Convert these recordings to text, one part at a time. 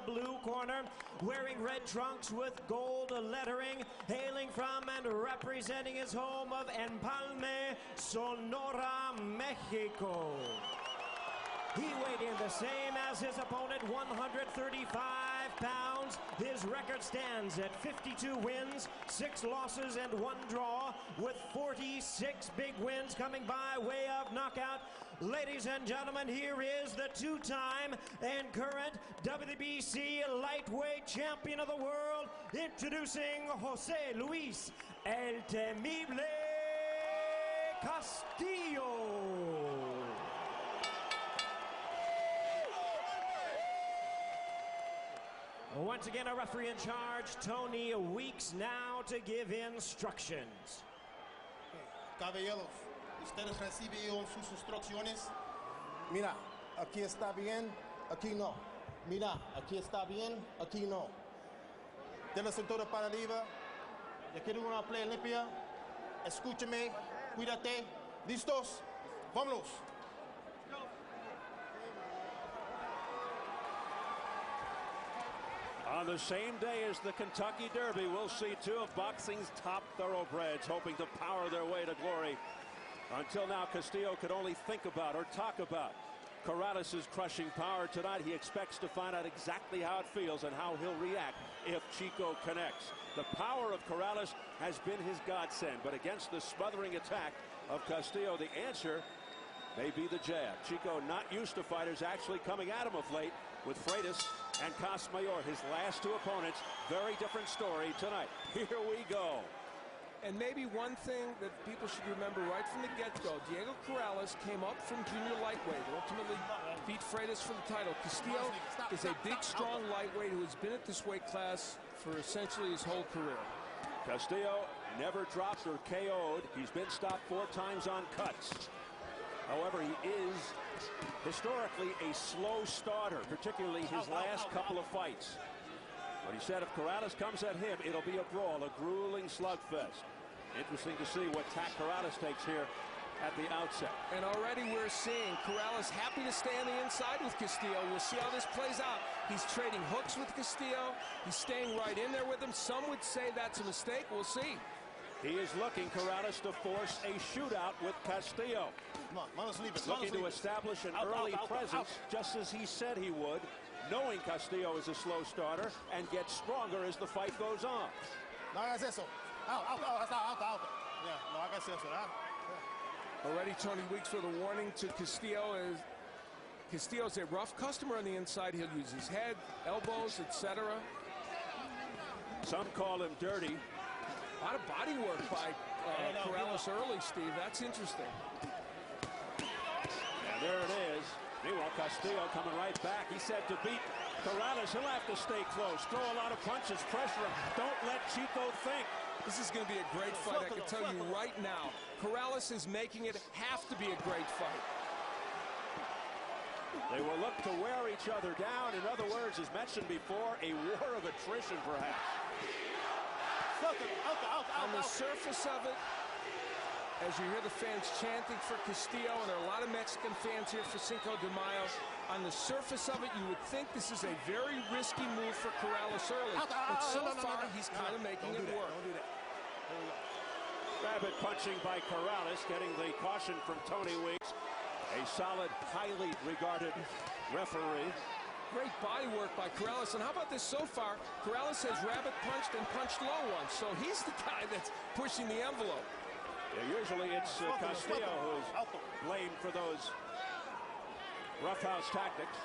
blue corner, wearing red trunks with gold lettering, hailing from and representing his home of Empalme, Sonora, Mexico. He weighed in the same as his opponent, 135 pounds. His record stands at 52 wins, 6 losses, and 1 draw, with 46 big wins coming by way of knockout. Ladies and gentlemen, here is the 2-time and current WBC lightweight champion of the world, introducing Jose Luis El Temible Castillo. Once again, a referee in charge, Tony Weeks, now to give instructions. Caballeros, ustedes reciben sus instrucciones. Mira, aquí está bien, aquí no. Mira, aquí está bien, aquí no. De la cintura para arriba. Ya quiero una play limpia. Escúchame, cuídate. ¿Listos? Vámonos. On the same day as the Kentucky Derby, we'll see 2 of boxing's top thoroughbreds hoping to power their way to glory. Until now, Castillo could only think about or talk about Corrales' crushing power. Tonight, he expects to find out exactly how it feels and how he'll react if Chico connects. The power of Corrales has been his godsend, but against the smothering attack of Castillo, the answer may be the jab. Chico not used to fighters actually coming at him of late, with Freitas and Casmayor, his last 2 opponents. Very different story tonight. Here we go. And maybe one thing that people should remember right from the get-go, Diego Corrales came up from junior lightweight, ultimately beat Freitas for the title. Castillo is a big, strong lightweight who has been at this weight class for essentially his whole career. Castillo never dropped or KO'd. He's been stopped 4 times on cuts. However, he is historically a slow starter, particularly his last couple of fights. But he said if Corrales comes at him, it'll be a brawl, a grueling slugfest. Interesting to see what tack Corrales takes here at the outset. And already we're seeing Corrales happy to stay on the inside with Castillo. We'll see how this plays out. He's trading hooks with Castillo. He's staying right in there with him. Some would say that's a mistake. We'll see. He is looking, Corrales, to force a shootout with Castillo. Come on, manos libres. Looking to establish an early presence, just as he said he would, knowing Castillo is a slow starter, and get stronger as the fight goes on. No hagas eso. Out. Yeah, no hagas eso, yeah. Already Tony Weeks with a warning to Castillo. Castillo's a rough customer on the inside. He'll use his head, elbows, etc. Some call him dirty. A lot of body work by Corrales early, Steve. That's interesting. And there it is. Meanwhile, Castillo coming right back. He said to beat Corrales, he'll have to stay close, throw a lot of punches, pressure him. Don't let Chico think. This is going to be a great fight. I can tell you right now, Corrales is making it have to be a great fight. They will look to wear each other down. In other words, as mentioned before, a war of attrition, perhaps. On the surface of it, as you hear the fans chanting for Castillo, and there are a lot of Mexican fans here for Cinco de Mayo, on the surface of it, you would think this is a very risky move for Corrales early. But so far, he's kind of making it work. Don't do that. There we go. Rabbit punching by Corrales, getting the caution from Tony Weeks. A solid, highly regarded referee. Great body work by Corrales. And how about this so far? Corrales has rabbit punched and punched low once. So he's the guy that's pushing the envelope. Yeah, usually it's Castillo who's blamed for those roughhouse tactics.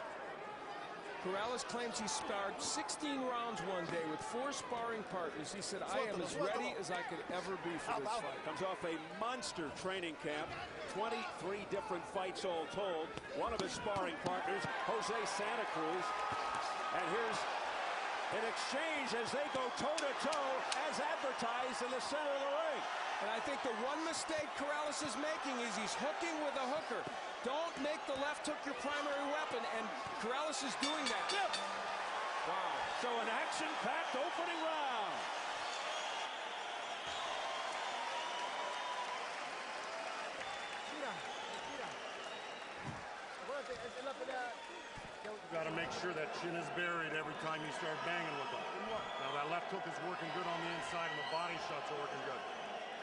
Corrales claims he sparred 16 rounds one day with 4 sparring partners. He said, I am as ready as I could ever be for this fight. Comes off a monster training camp. 23 different fights all told. One of his sparring partners, Jose Santa Cruz. And here's an exchange as they go toe-to-toe as advertised in the center of the ring. And I think the one mistake Corrales is making is he's hooking with a hooker. Don't make the left hook your primary weapon, and Corrales is doing that. Yep. Wow. So an action-packed opening round. Mira. Acuérdate, es la pelea got to make sure that chin is buried every time you start banging with them. Now that left hook is working good on the inside, and the body shots are working good.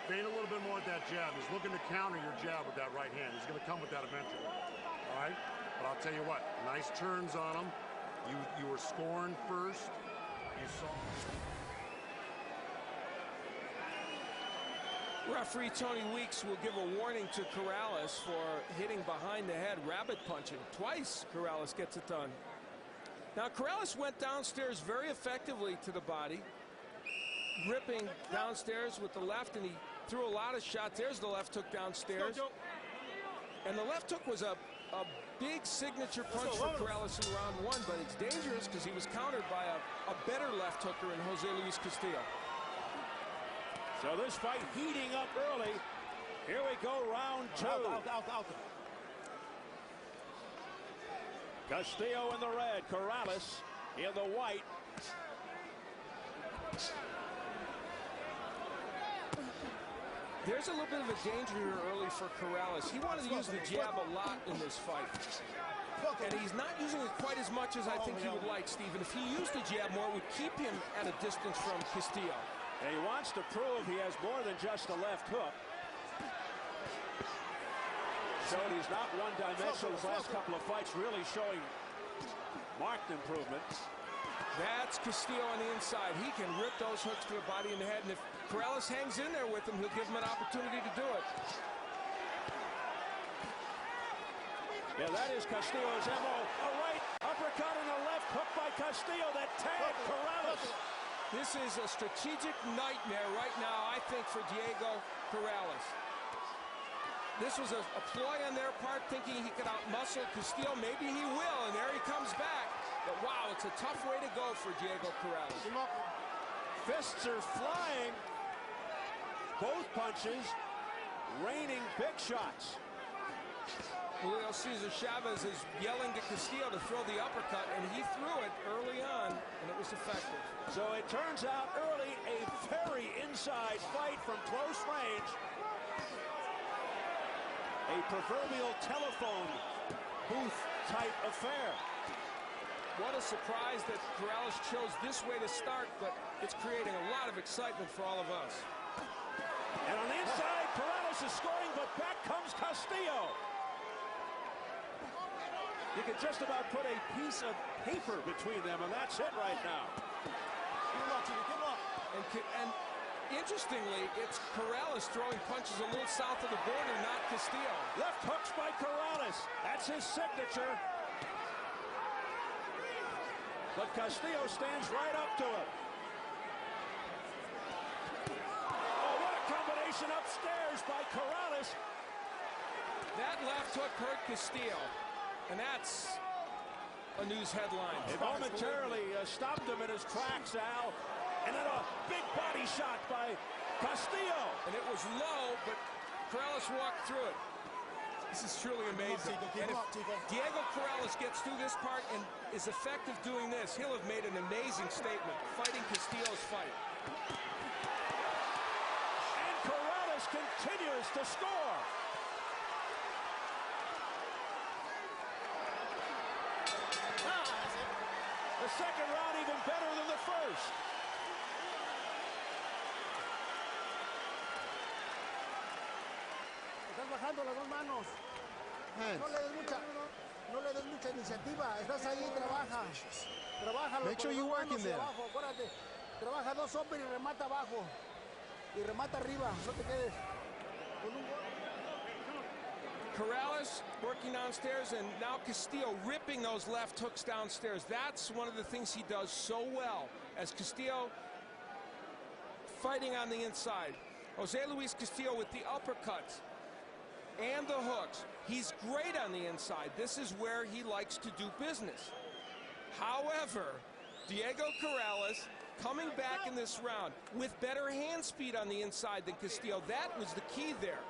Feint a little bit more at that jab. He's looking to counter your jab with that right hand. He's going to come with that eventually. All right? But I'll tell you what, nice turns on him. You were scoring first. You saw. Referee Tony Weeks will give a warning to Corrales for hitting behind the head, rabbit punching. Twice Corrales gets it done. Now Corrales went downstairs very effectively to the body, ripping downstairs with the left, and he threw a lot of shots. There's the left hook downstairs. And the left hook was a big signature punch for Corrales in round one, but it's dangerous because he was countered by a better left hooker in Jose Luis Castillo. So this fight heating up early. Here we go, round two. Out. Castillo in the red, Corrales in the white. There's a little bit of a danger here early for Corrales. He wanted to use the jab a lot in this fight. And he's not using it quite as much as I think he would like, Stephen. If he used the jab more, it would keep him at a distance from Castillo. And he wants to prove he has more than just a left hook. Showed he's not one-dimensional. His last couple of fights really showing marked improvement. That's Castillo on the inside. He can rip those hooks to the body and the head. And if Corrales hangs in there with him, he'll give him an opportunity to do it. Yeah, that is Castillo's MO. A right uppercut and a left hook by Castillo that tagged Corrales. This is a strategic nightmare right now, I think, for Diego Corrales. This was a ploy on their part, thinking he could outmuscle Castillo. Maybe he will, and there he comes back. But wow, it's a tough way to go for Diego Corrales. Fists are flying. Both punches raining big shots. Julio Cesar Chavez is yelling to Castillo to throw the uppercut, and he threw it early on, and it was effective. So it turns out early a very inside fight from close range. A proverbial telephone booth type affair. What a surprise that Corrales chose this way to start, but it's creating a lot of excitement for all of us. And on the inside, Corrales is scoring, but back comes Castillo. You can just about put a piece of paper between them, and that's it right now. And interestingly, it's Corrales throwing punches a little south of the border, not Castillo. Left hooks by Corrales. That's his signature. But Castillo stands right up to it. Oh, what a combination upstairs by Corrales. That left hook hurt Castillo. And that's a news headline. It momentarily stopped him in his tracks, Al. And then a big body shot by Castillo. And it was low, but Corrales walked through it. This is truly amazing. And if Diego Corrales gets through this part and is effective doing this, he'll have made an amazing statement, fighting Castillo's fight. And Corrales continues to score. The second round even better than the first. Estás bajando las dos manos. No le des mucha iniciativa. Estás ahí, trabaja. Trabaja. Make sure you work in there. Abajo, acuérdate. Trabaja dos hombres y remata abajo. Y remata arriba. No te quedes. Con un gol. Corrales working downstairs, and now Castillo ripping those left hooks downstairs. That's one of the things he does so well, as Castillo fighting on the inside. Jose Luis Castillo with the uppercuts and the hooks. He's great on the inside. This is where he likes to do business. However, Diego Corrales coming back in this round with better hand speed on the inside than Castillo. That was the key there.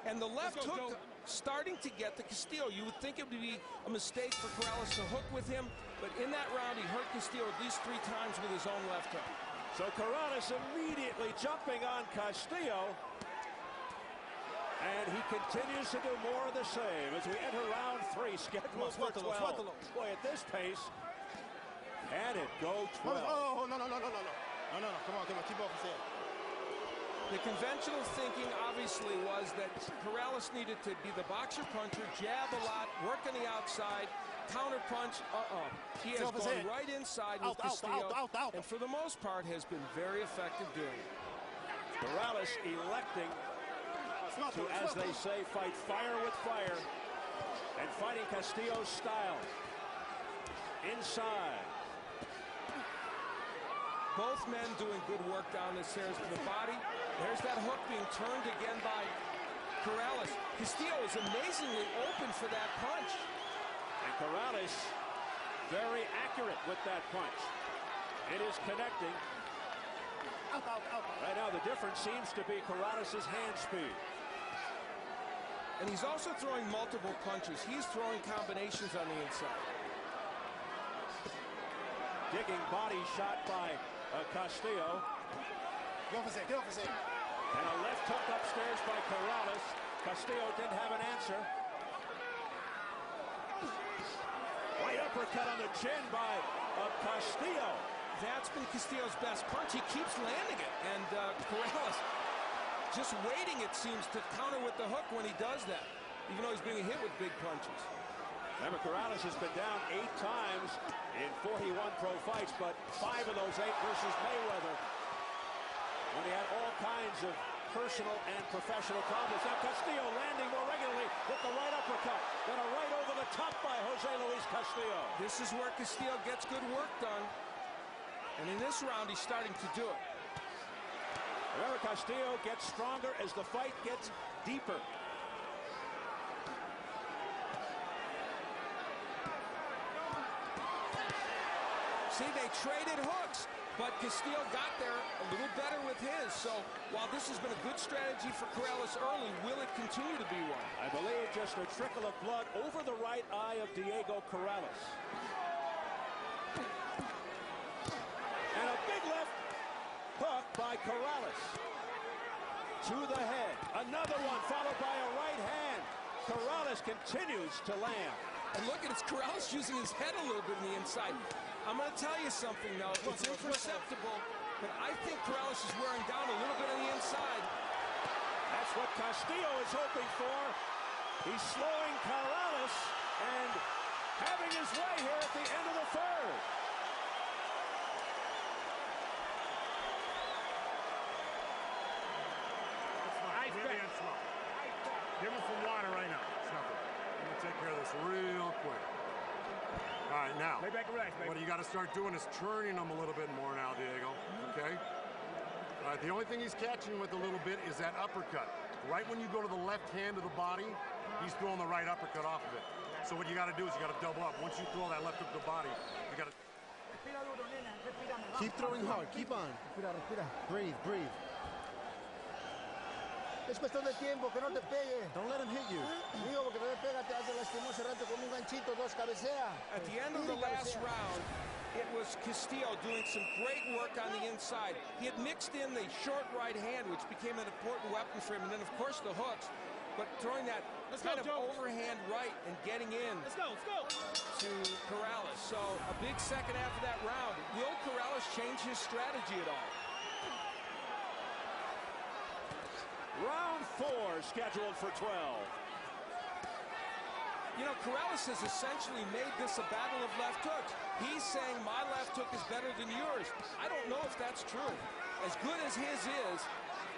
And the left hook starting to get to Castillo. You would think it would be a mistake for Corrales to hook with him, but in that round, he hurt Castillo at least 3 times with his own left hook. So Corrales immediately jumping on Castillo. And he continues to do more of the same as we enter round 3, scheduled for 12. Boy, at this pace, can it go 12? Oh, no. Come on, keep off his head. The conventional thinking, obviously, was that Corrales needed to be the boxer-puncher, jab a lot, work on the outside, counter-punch. He has gone right inside with Castillo, and for the most part has been very effective doing it. Corrales electing to, as they say, fight fire with fire, and fighting Castillo's style. Inside. Both men doing good work down the stairs to the body. There's that hook being turned again by Corrales. Castillo is amazingly open for that punch. And Corrales very accurate with that punch. It is connecting. Right now the difference seems to be Corrales' hand speed. And he's also throwing multiple punches. He's throwing combinations on the inside. Digging body shot by Castillo. Get off his head. And a left hook upstairs by Corrales. Castillo didn't have an answer. Right uppercut on the chin by Castillo. That's been Castillo's best punch. He keeps landing it. And Corrales just waiting, it seems, to counter with the hook when he does that, even though he's being hit with big punches. Remember, Corrales has been down 8 times in 41 pro fights, but 5 of those 8 versus Mayweather, when he had all kinds of personal and professional problems. Now Castillo landing more regularly with the right uppercut. Then a right over the top by Jose Luis Castillo. This is where Castillo gets good work done. And in this round, he's starting to do it. Remember, Castillo gets stronger as the fight gets deeper. See, they traded hooks, but Castillo got there a little better with his. So while this has been a good strategy for Corrales early, will it continue to be one? I believe just a trickle of blood over the right eye of Diego Corrales. And a big left hook by Corrales to the head. Another one followed by a right hand. Corrales continues to land. And look at it, it's Corrales using his head a little bit on the inside. I'm going to tell you something, though. It's imperceptible, but I think Corrales is wearing down a little bit on the inside. That's what Castillo is hoping for. He's slowing Corrales and having his way here at the end of the third. Give him some water right now. It's nothing. I'm going to take care of this real quick. All right, now, what you got to start doing is turning him a little bit more now, Diego, okay? All right, the only thing he's catching with a little bit is that uppercut. Right when you go to the left hand of the body, he's throwing the right uppercut off of it. So what you got to do is you got to double up. Once you throw that left hook to the body, you got to... Keep throwing hard. Keep on. Respira. Breathe. Es cuestión de tiempo, que no te pegue. Don't let him hit you. Digo, porque te pega, te hace lastimó ese rato con un ganchito, 2 cabecea. At the end of the last round, it was Castillo doing some great work on the inside. He had mixed in the short right hand, which became an important weapon for him, and then, of course, the hooks. But throwing that kind of overhand right and getting in to Corrales. So a big second half of that round. Will Corrales change his strategy at all? Round 4 scheduled for 12. You know, Corrales has essentially made this a battle of left hooks. He's saying my left hook is better than yours. I don't know if that's true. As good as his is,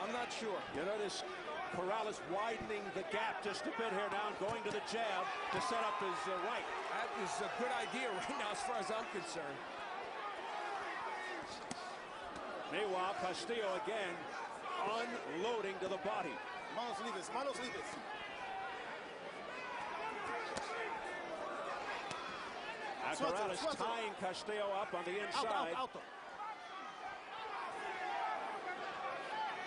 I'm not sure. You notice Corrales widening the gap just a bit here now, going to the jab to set up his right. That is a good idea right now as far as I'm concerned. Meanwhile, Castillo again unloading to the body. Manos libres. Corrales tying Castillo up on the inside.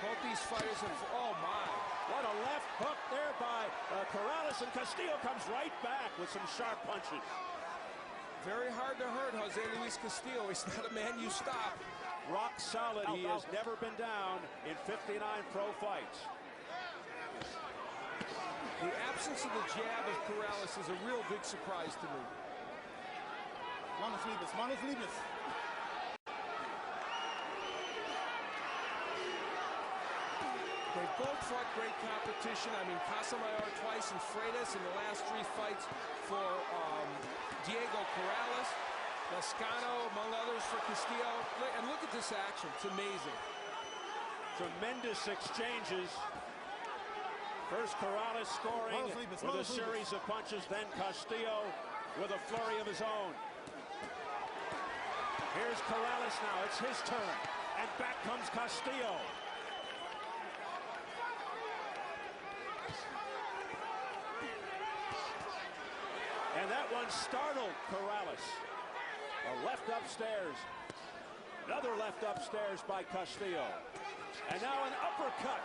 Both these fighters have, oh my. What a left hook there by Corrales, and Castillo comes right back with some sharp punches. Very hard to hurt Jose Luis Castillo. He's not a man you stop. Rock solid. He has never been down in 59 pro fights. The absence of the jab of Corrales is a real big surprise to me. Manos libres, manos libres. They've both fought great competition. I mean, Casamayor twice and Freitas in the last 3 fights for Diego Corrales. Lascano, among others, for Castillo. And look at this action. It's amazing. Tremendous exchanges. First Corrales scoring with a series of punches, then Castillo with a flurry of his own. Here's Corrales now. It's his turn. And back comes Castillo. And that one startled Corrales. A left upstairs. Another left upstairs by Castillo. And now an uppercut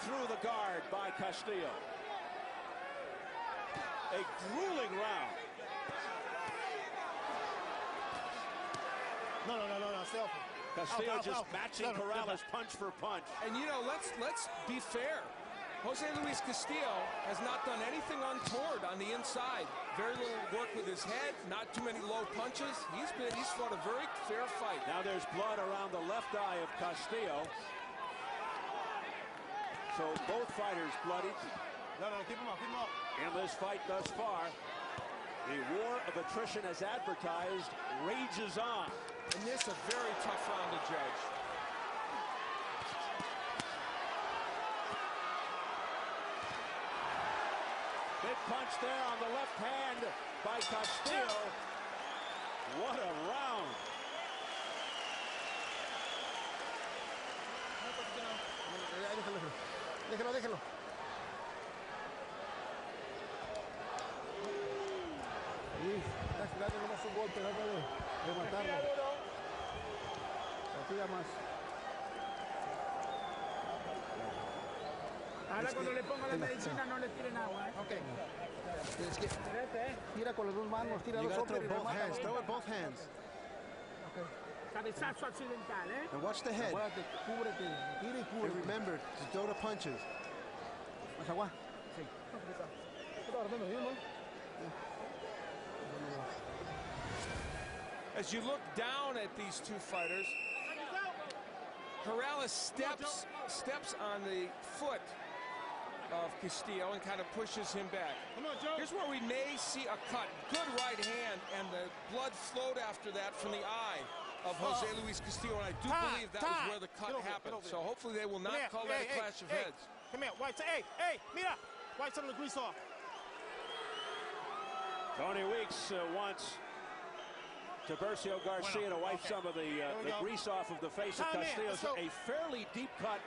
through the guard by Castillo. A grueling round. No, selfie. Castillo just matching Corrales punch for punch. And you know, let's be fair. Jose Luis Castillo has not done anything untoward on the inside. Very little work with his head, not too many low punches. He's fought a very fair fight. Now there's blood around the left eye of Castillo. So both fighters bloodied. No, keep him up. In this fight thus far, the war of attrition as advertised rages on. And this a very tough round to judge. Big punch there on the left hand by Castillo. What a round. Déjalo. Dale nomás un golpe, trata de matarlo. Tira más. Ahora cuando le ponga la medicina no le tiren agua, ¿eh? Okay. Tira con las dos manos, tira dos hombres y remata. Throw it both hands. Okay. Cabezazo accidental, ¿eh? And watch the head. Acuérdate, cúbrete, tira y And cúbrete. remember to throw the punches. ¿Más agua? Sí. As you look down at these two fighters, Corrales steps on the foot of Castillo and kind of pushes him back. Here's where we may see a cut. Good right hand, and the blood flowed after that from the eye of Jose Luis Castillo, and I do believe that was where the cut happened. So hopefully they will not call that a clash of heads. Come here, White. Hey, mira. White, some of the grease off. Tony Weeks wants Tiburcio Garcia to wipe some of the grease off of the face of Castillo. So a fairly deep cut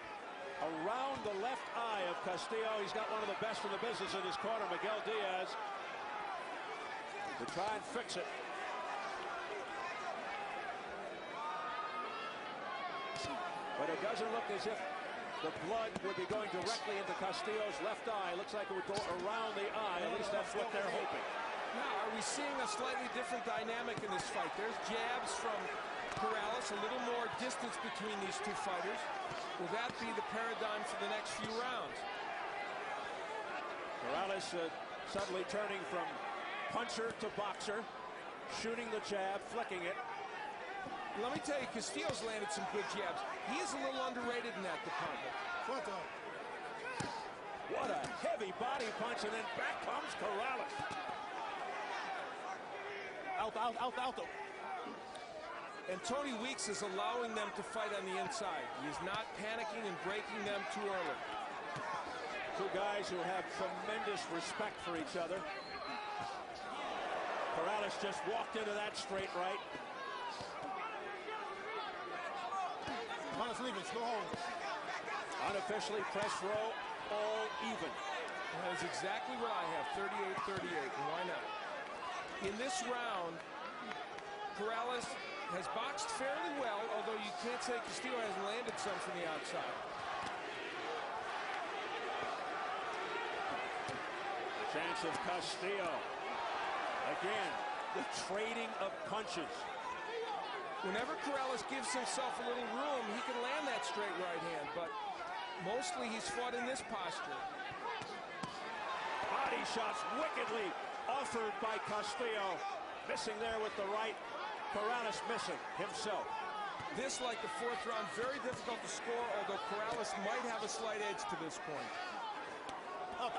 around the left eye of Castillo. He's got one of the best in the business in his corner, Miguel Diaz, to try and fix it. But it doesn't look as if the blood would be going directly into Castillo's left eye. It looks like it would go around the eye. At least that's what they're hoping. Now, are we seeing a slightly different dynamic in this fight? There's jabs from Corrales, a little more distance between these two fighters. Will that be the paradigm for the next few rounds? Corrales suddenly turning from puncher to boxer, shooting the jab, flicking it. Let me tell you, Castillo's landed some good jabs. He is a little underrated in that department. What a heavy body punch, and then back comes Corrales. Alto. And Tony Weeks is allowing them to fight on the inside. He is not panicking and breaking them too early. Two guys who have tremendous respect for each other. Corrales just walked into that straight right. Manos libres, no hold. Unofficially press row, all even. That is exactly what I have, 38-38, and why not? In this round, Corrales has boxed fairly well, although you can't say Castillo hasn't landed some from the outside. The chance of Castillo. Again, the trading of punches. Whenever Corrales gives himself a little room, he can land that straight right hand, but mostly he's fought in this posture. shots wickedly offered by Castillo. Missing there with the right. Corrales missing himself. This, like the fourth round, very difficult to score, although Corrales might have a slight edge to this point. No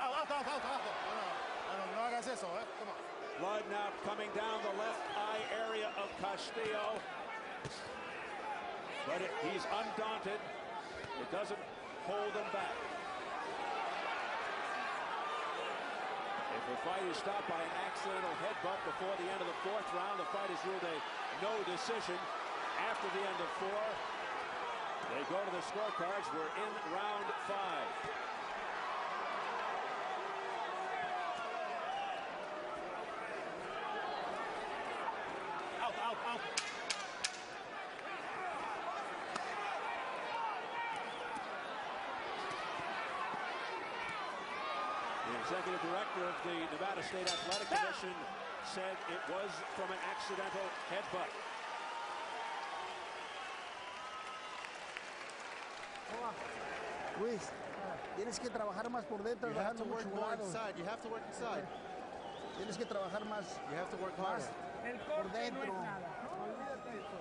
hagas eso, eh? Come on. Blood now coming down the left eye area of Castillo. But he's undaunted. It doesn't hold him back. If the fight is stopped by an accidental headbutt before the end of the fourth round, the fight is ruled a no decision. After the end of 4, they go to the scorecards. We're in round 5. Out. The executive director of the Nevada State Athletic Commission said it was from an accidental headbutt. Luis, tienes que trabajar más por dentro. You have to work more inside. You have to work inside. Tienes que trabajar más. You have to work harder. El Por corte no dentro. es nada. Olvídate de eso.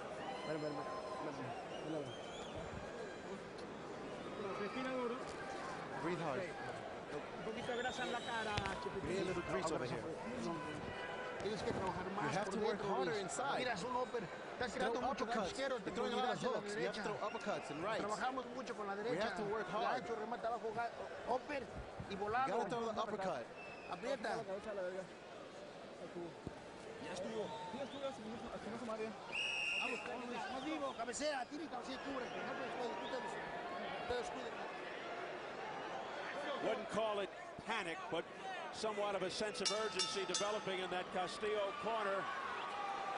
Respira duro. Breathe hard. Un poquito de grasa en la cara, We need a little grease over here. Tienes que trabajar más. You have to por work dentro, harder Luis. inside. Miras un upper. Estás Throw tirando mucho uppercuts. izquierdo. You're throwing a lot of hacia la hooks. You have to derecha. throw uppercuts and rights. Trabajamos mucho con la derecha. We have to work hard. Gancho, remata abajo, upper y volado. You gotta throw the uppercut. Aprieta. No digo, cabecea, tira y cabecea y cubre. No te descuides. Wouldn't call it panic, but somewhat of a sense of urgency developing in that Castillo corner.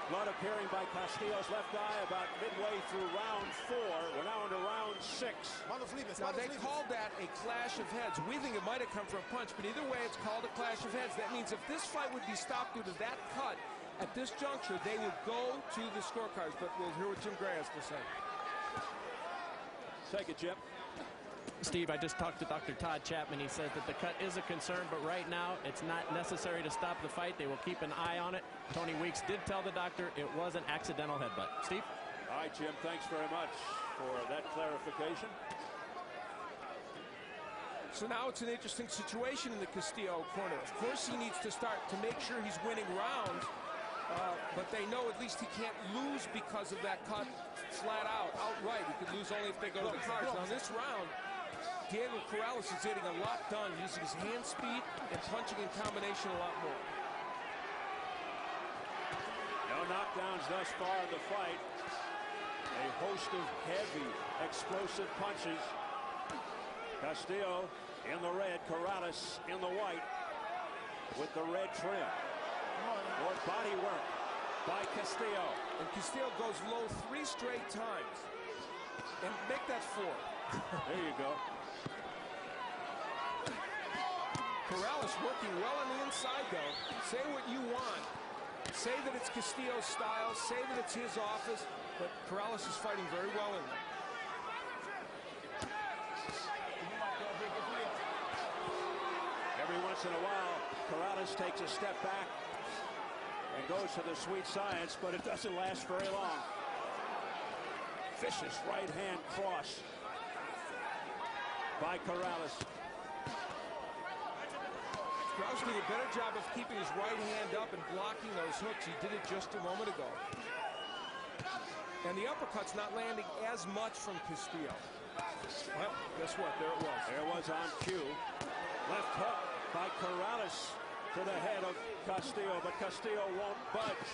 Blood appearing by Castillo's left eye about midway through round 4. We're now into round 6. Now, they called that a clash of heads. We think it might have come from a punch, but either way, it's called a clash of heads. That means if this fight would be stopped due to that cut, at this juncture, they would go to the scorecards. But we'll hear what Jim Gray has to say. Take it, Jim. Steve, I just talked to Dr. Todd Chapman. He says that the cut is a concern, but right now it's not necessary to stop the fight. They will keep an eye on it. Tony Weeks did tell the doctor it was an accidental headbutt. Steve? All right, Jim, thanks very much for that clarification. So now it's an interesting situation in the Castillo corner. Of course, he needs to start to make sure he's winning rounds, but they know at least he can't lose because of that cut flat outright. He could lose only if they go to the cards. Now, in this round, Diego Corrales is getting a lot done, using his hand speed and punching in combination a lot more. No knockdowns thus far in the fight. A host of heavy, explosive punches. Castillo in the red, Corrales in the white with the red trim. More body work by Castillo. And Castillo goes low 3 straight times. And make that 4. There you go. Corrales working well on the inside, though. Say what you want. Say that it's Castillo's style. Say that it's his office. But Corrales is fighting very well in there. Every once in a while, Corrales takes a step back and goes to the sweet science, but it doesn't last very long. Vicious right hand cross by Corrales. Corrales did a better job of keeping his right hand up and blocking those hooks. He did it just a moment ago. And the uppercut's not landing as much from Castillo. Well, guess what? There it was. There was on cue. Left hook by Corrales to the head of Castillo, but Castillo won't budge.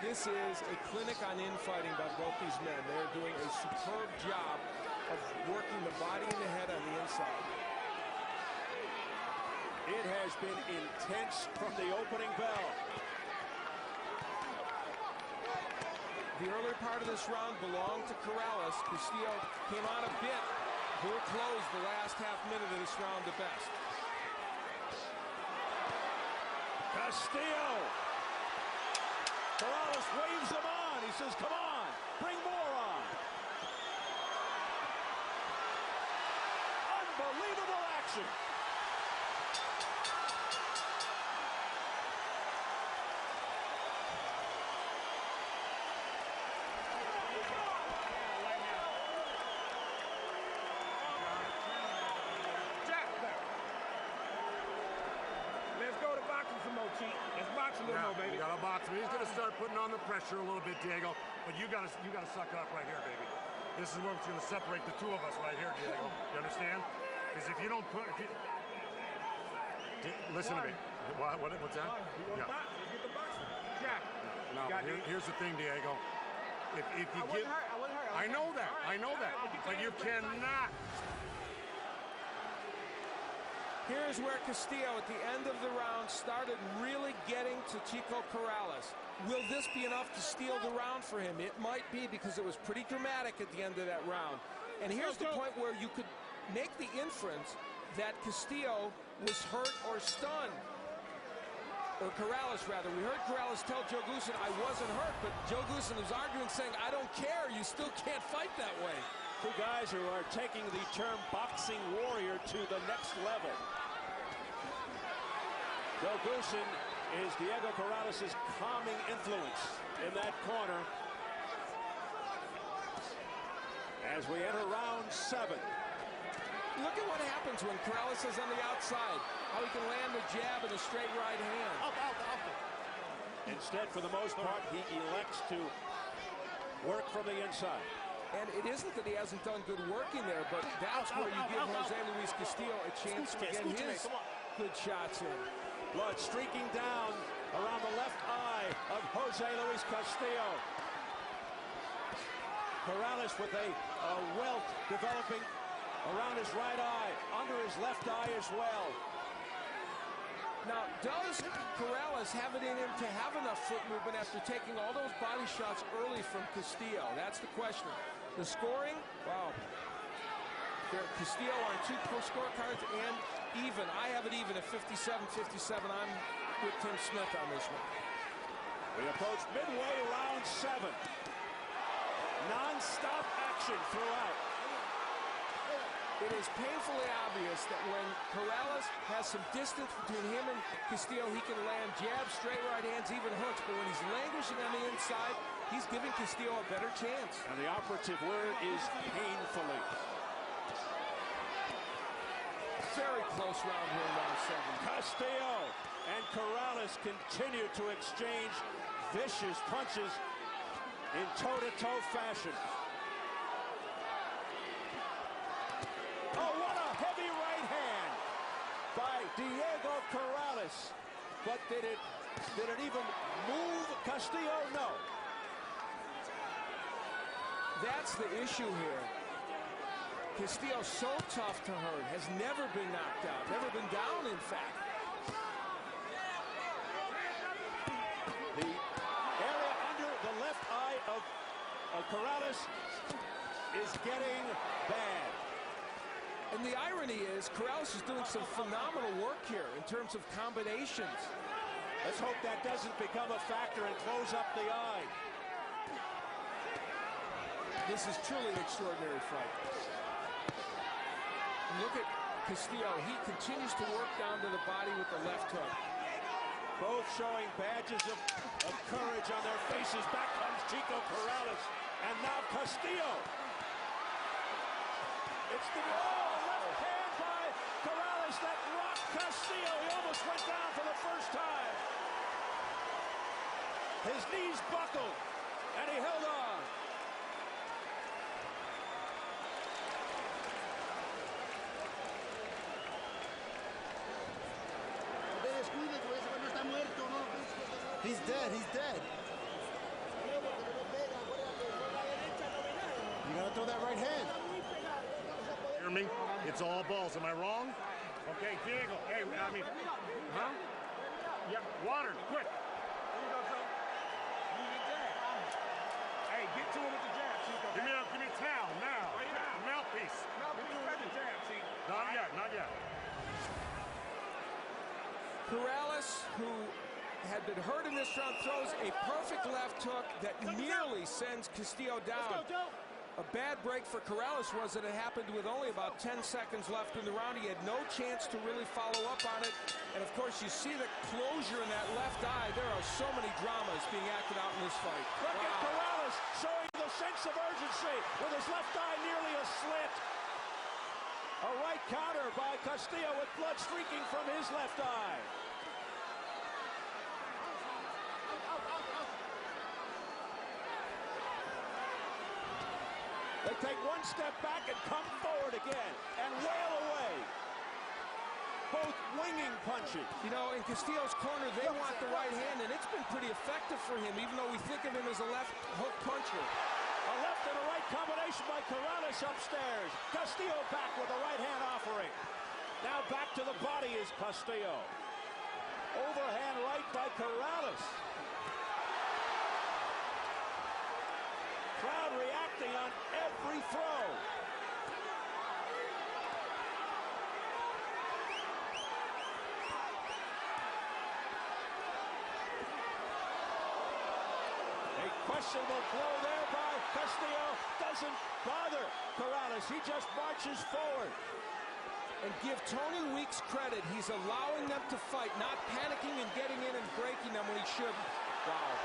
This is a clinic on infighting by both these men. They're doing a superb job of working the body and the head on the inside. It has been intense from the opening bell. The earlier part of this round belonged to Corrales. Castillo came on a bit. He'll close the last half minute of this round the best. Castillo. Corrales waves him on. He says, come on, bring more on. Unbelievable action. Listen, he's going to start putting on the pressure a little bit, Diego. But you got to suck it up right here, baby. This is what's going to separate the two of us right here, Diego. You understand? Because if you don't put, listen to me. What's that? Yeah. Jack. No, here's the thing, Diego. If you get, I know that, but you cannot. Here's where Castillo, at the end of the round, started really getting to Chico Corrales. Will this be enough to steal the round for him? It might be, because it was pretty dramatic at the end of that round. And here's the point where you could make the inference that Castillo was hurt or stunned. Or Corrales, rather. We heard Corrales tell Joe Goossen, I wasn't hurt, but Joe Goossen was arguing, saying, I don't care, you still can't fight that way. Two guys who are taking the term boxing warrior to the next level. Joe Goossen is Diego Corrales' calming influence in that corner. As we enter round 7. Look at what happens when Corrales is on the outside. How he can land the jab and a straight right hand. Up. Instead, for the most part, he elects to work from the inside. And it isn't that he hasn't done good working there, but that's where you give Jose Luis Castillo a chance to get his good shots in. Blood streaking down around the left eye of Jose Luis Castillo. Corrales with a welt developing around his right eye, under his left eye as well. Now, does Corrales have it in him to have enough foot movement after taking all those body shots early from Castillo? That's the question. The scoring, wow. Castillo on 2 scorecards and even. I have it even at 57-57. I'm with Tim Smith on this one. We approach midway round 7. Non-stop action throughout. It is painfully obvious that when Corrales has some distance between him and Castillo, he can land jabs, straight right hands, even hooks. But when he's languishing on the inside, he's giving Castillo a better chance. And the operative word is painfully. Very close round here in round 7. Castillo and Corrales continue to exchange vicious punches in toe-to-toe fashion. Oh, what a heavy right hand by Diego Corrales. But did it even move Castillo? No. That's the issue here. Castillo's so tough to hurt, has never been knocked out, never been down, in fact. The area under the left eye of Corrales is getting bad. And the irony is, Corrales is doing some phenomenal work here in terms of combinations. Let's hope that doesn't become a factor and close up the eye. This is truly an extraordinary fight. And look at Castillo. He continues to work down to the body with the left hook. Both showing badges of courage on their faces. Back comes Chico Corrales. And now Castillo. It's the left hand by Corrales that rocked Castillo. He almost went down for the first time. His knees buckled, and he held on. He's dead. He's dead. You gotta throw that right hand. Hear me? It's all balls. Am I wrong? Okay, Diego. Hey, I mean, huh? Yeah, water, quick. Hey, get to him with the jab, Chico. Give me a towel now. Mouthpiece. Not yet. Corrales, who had been hurt in this round, throws a perfect left hook that nearly sends Castillo down. A bad break for Corrales was that it happened with only about 10 seconds left in the round. He had no chance to really follow up on it. And of course, you see the closure in that left eye. There are so many dramas being acted out in this fight. Look at Corrales showing the sense of urgency with his left eye nearly a slit. A right counter by Castillo with blood streaking from his left eye. They take one step back and come forward again and wail away. Both winging punches. You know, in Castillo's corner, they want the right hand, and it's been pretty effective for him, even though we think of him as a left hook puncher. A left and a right combination by Corrales upstairs. Castillo back with a right hand offering. Now back to the body is Castillo. Overhand right by Corrales. Crowd reacting on every throw. A questionable blow there by Castillo. Doesn't bother Corrales. He just marches forward. And give Tony Weeks credit. He's allowing them to fight, not panicking and getting in and breaking them when he shouldn't. Wow.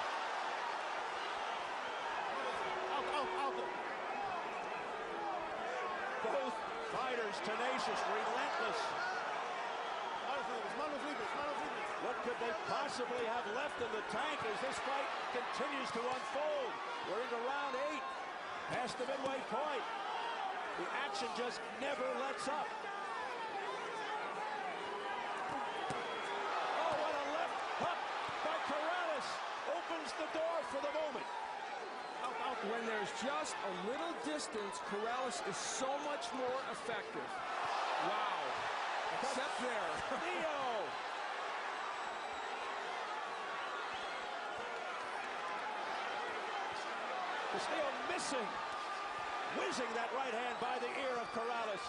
Both fighters tenacious, relentless. What could they possibly have left in the tank as this fight continues to unfold? We're into round 8, past the midway point. The action just never lets up. Oh, what a left hook by Corrales opens the door for the moment. When there's just a little distance, Corrales is so much more effective. Wow. Except there. Castillo. Castillo missing. Whizzing that right hand by the ear of Corrales.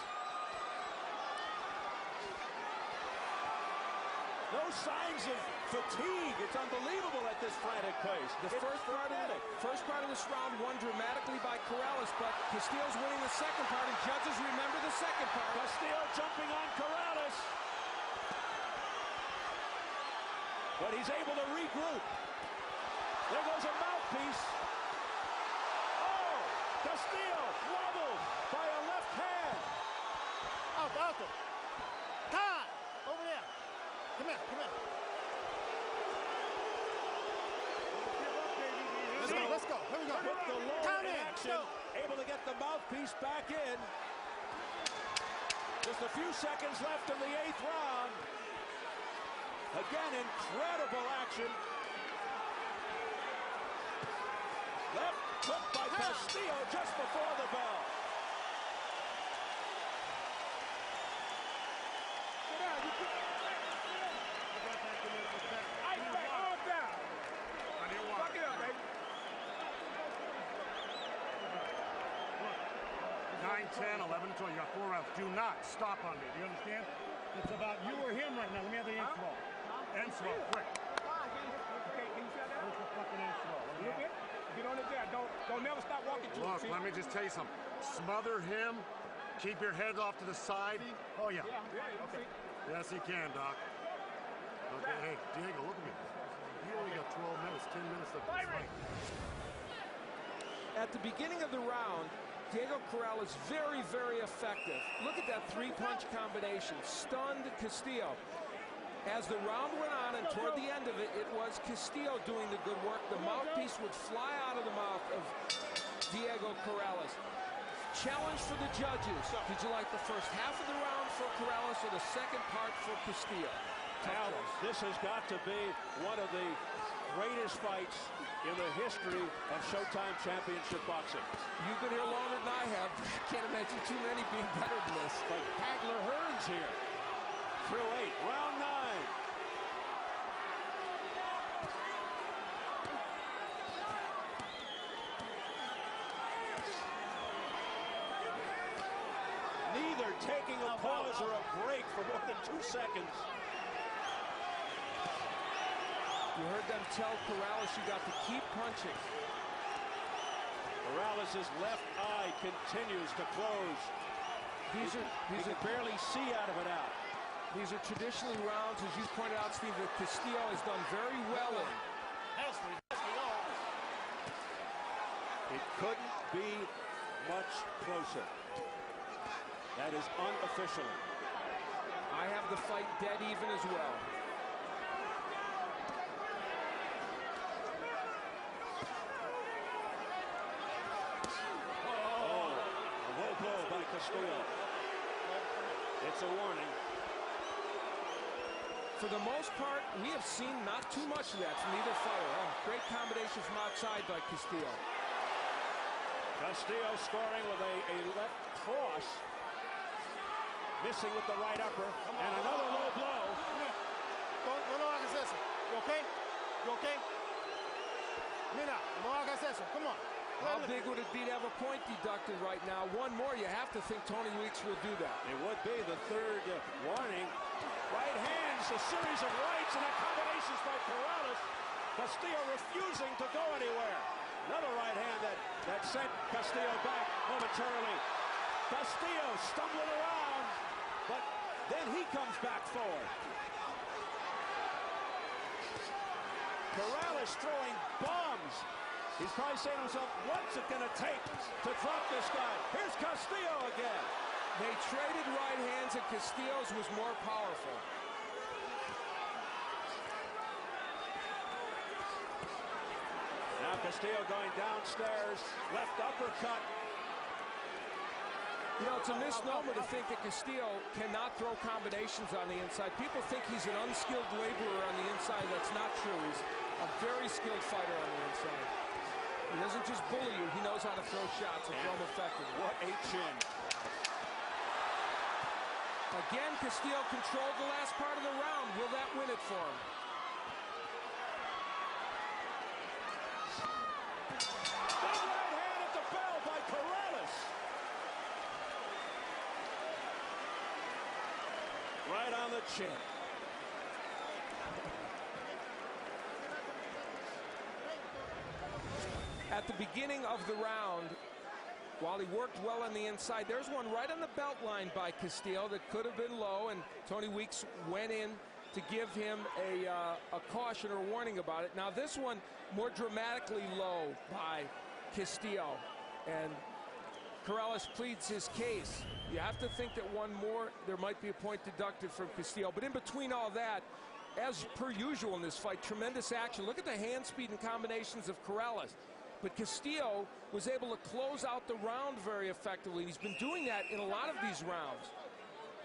No signs of fatigue. It's unbelievable at this frantic pace. The first part of this round won dramatically by Corrales, but Castillo's winning the second part, and judges remember the second part. Castillo jumping on Corrales. But he's able to regroup. There goes a mouthpiece. Oh, Castillo wobbled by a left hand. Out. Time. Over there. Come here. Let's go. Here we go. With the lower in action, able to get the mouthpiece back in. Just a few seconds left in the 8th round. Again, incredible action. Left hook by Castillo just before the bell. Fuck it up, baby. 9, 10, 11, 12. You got 4 rounds. Do not stop on me. Do you understand? It's about you or him right now. Let me have the end swell. End swell, quick. Okay, can you shut Where's down? the fucking end swell? A little bit. Get on it there. Don't never stop walking to Look, it. let me just tell you something. Smother him. Keep your head off to the side. Oh, yeah. Okay. Yes, he can, Doc. Okay, hey, Diego, look at me. You only got 12 minutes, 10 minutes left in this fight. At the beginning of the round, Diego Corrales very, very effective. Look at that 3-punch combination. Stunned Castillo. As the round went on and toward the end of it, it was Castillo doing the good work. The mouthpiece would fly out of the mouth of Diego Corrales. Challenge for the judges. Did you like the first half of the round for Corrales or the second part for Castillo? Now, this has got to be one of the greatest fights in the history of Showtime Championship boxing. You've been here longer than I have. Can't imagine too many being better than this. But Hagler Hearns here. Through 8, round 9. Neither taking a pause or a break for more than 2 seconds. You heard them tell Corrales you got to keep punching. Corrales' left eye continues to close. He can barely see out of it out. These are traditionally rounds, as you pointed out, Steve, that Castillo has done very well in. It couldn't be much closer. That is unofficially. I have the fight dead even as well. Castillo. It's a warning. For the most part, we have seen not too much of that from either fighter. Oh, great combination from outside by Castillo. Castillo scoring with a left cross. Missing with the right upper. And another low blow. No hagas eso. You okay? You okay? Mira, no hagas eso. Come on. How big would it be to have a point deducted right now? One more, you have to think Tony Weeks will do that. It would be the third warning. Right hands, a series of rights and combinations by Corrales. Castillo refusing to go anywhere. Another right hand that sent Castillo back momentarily. Castillo stumbling around, but then he comes back forward. Corrales throwing bombs. He's probably saying to himself, what's it going to take to drop this guy? Here's Castillo again. They traded right hands, and Castillo's was more powerful. Now Castillo going downstairs, left uppercut. You know, it's a misnomer to think that Castillo cannot throw combinations on the inside. People think he's an unskilled laborer on the inside. That's not true. He's a very skilled fighter on the inside. He doesn't just bully you. He knows how to throw shots and throw them effectively. What a chin. Again, Castillo controlled the last part of the round. Will that win it for him? Big right hand at the bell by Corrales. Right on the chin. At the beginning of the round, while he worked well on the inside, there's one right on the belt line by Castillo that could have been low, and Tony Weeks went in to give him a caution or warning about it. Now this one more dramatically low by Castillo, and Corrales pleads his case. You have to think that one more, there might be a point deducted from Castillo. But in between all that, as per usual in this fight, tremendous action. Look at the hand speed and combinations of Corrales. But Castillo was able to close out the round very effectively. He's been doing that in a lot of these rounds.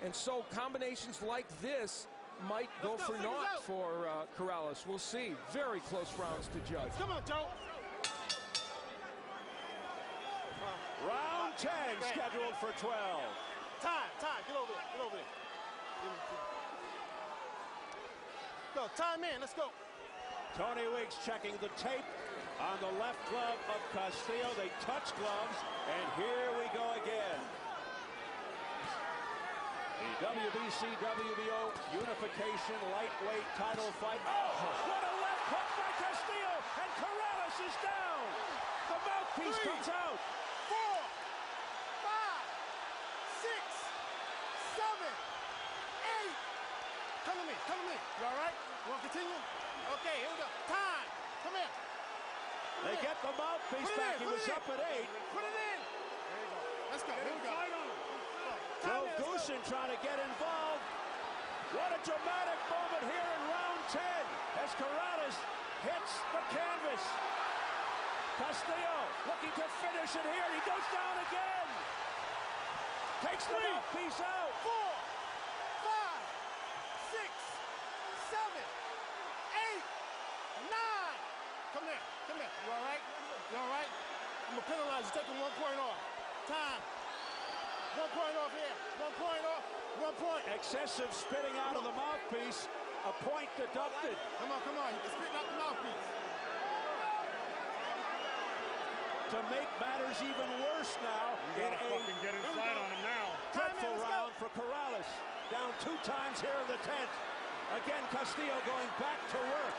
And so combinations like this might go for naught for Corrales. We'll see. Very close rounds to judge. Come on, Joe. Round 10 scheduled for 12. Time. Get over there. Get over there. Go, time in. Let's go. Tony Weeks checking the tape on the left glove of Castillo. They touch gloves, and here we go again. The WBC WBO Unification Lightweight title fight. Oh, what a left hook by Castillo, and Corrales is down. The mouthpiece comes out. 4, 5, 6, 7, 8. Come to me. You all right? You want to continue? Okay, here we go. Time. Come here. They get the mouthpiece back. He was up at 8. Put it in. There you go. Let's go. Here we go. Joe Goosen trying to get involved. What a dramatic moment here in round 10 as Corrales hits the canvas. Castillo looking to finish it here. He goes down again. Takes the mouthpiece out. 4, 5, 6, 7, 8, 9. Come here. You all right? I'm going to penalize you. Taking 1 point off. Time. 1 point off here. 1 point off. 1 point. Excessive spitting out of the mouthpiece. A point deducted. Come on. You can spit out the mouthpiece. To make matters even worse now, You gotta fucking get inside on him now. Dreadful round for Corrales. Down 2 times here in the 10th. Again, Castillo going back to work.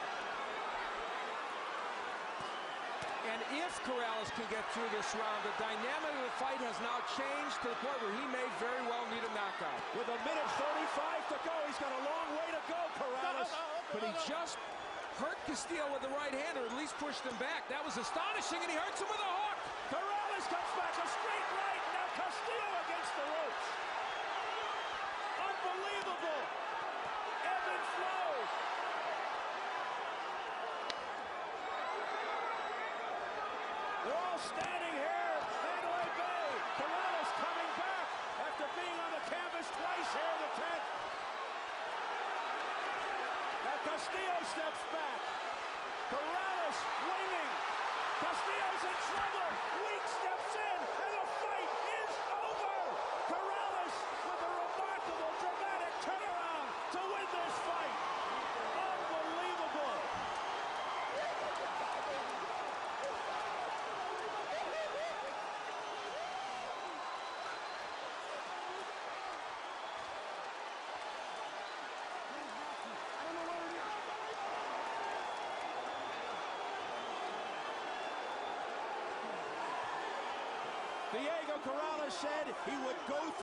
And if Corrales can get through this round, the dynamic of the fight has now changed to the point where he may very well need a knockout. With 1:35 to go, he's got a long way to go, Corrales. But he just hurt Castillo with the right hand, or at least pushed him back. That was astonishing, and he hurts him with a hook. Corrales comes back, a straight right. Now Castillo against the ropes. Unbelievable. Ebb and flow. They're all standing here. Mandalay Bay. Corrales coming back being on the canvas twice here in the 10th. Now Castillo steps back. Corrales winging. Castillo's in trouble. Weeks steps in, and the fight is over. Corrales with a remarkable, dramatic turnaround to win this fight. Unbelievable. Diego Corrales said he would go through